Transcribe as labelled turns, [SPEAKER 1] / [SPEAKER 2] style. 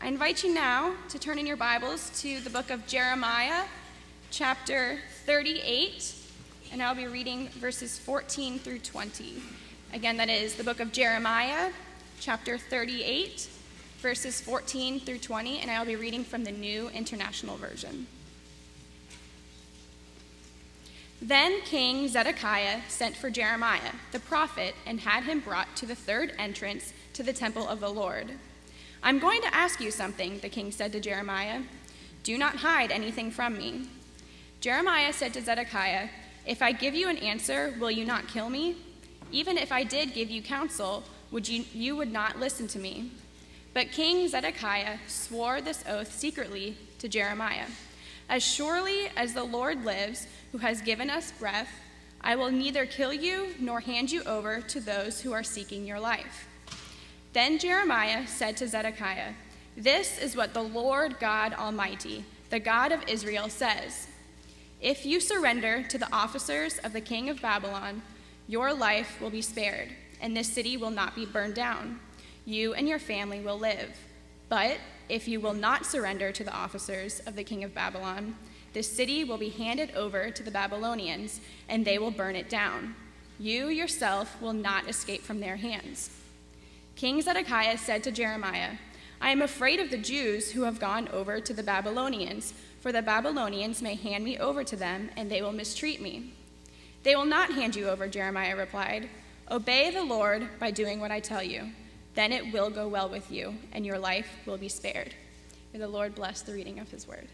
[SPEAKER 1] I invite you now to turn in your Bibles to the book of Jeremiah, chapter 38, and I'll be reading verses 14 through 20. Again, that is the book of Jeremiah, chapter 38, verses 14 through 20, and I'll be reading from the New International Version. Then King Zedekiah sent for Jeremiah, the prophet, and had him brought to the third entrance to the temple of the Lord. "I'm going to ask you something," the king said to Jeremiah. "Do not hide anything from me." Jeremiah said to Zedekiah, "If I give you an answer, will you not kill me? Even if I did give you counsel, you would not listen to me." But King Zedekiah swore this oath secretly to Jeremiah. "As surely as the Lord lives, who has given us breath, I will neither kill you nor hand you over to those who are seeking your life." Then Jeremiah said to Zedekiah, "This is what the Lord God Almighty, the God of Israel, says. If you surrender to the officers of the king of Babylon, your life will be spared, and this city will not be burned down. You and your family will live. But if you will not surrender to the officers of the king of Babylon, this city will be handed over to the Babylonians, and they will burn it down. You yourself will not escape from their hands." King Zedekiah said to Jeremiah, "I am afraid of the Jews who have gone over to the Babylonians, for the Babylonians may hand me over to them, and they will mistreat me." "They will not hand you over," Jeremiah replied. "Obey the Lord by doing what I tell you. Then it will go well with you, and your life will be spared." May the Lord bless the reading of his word.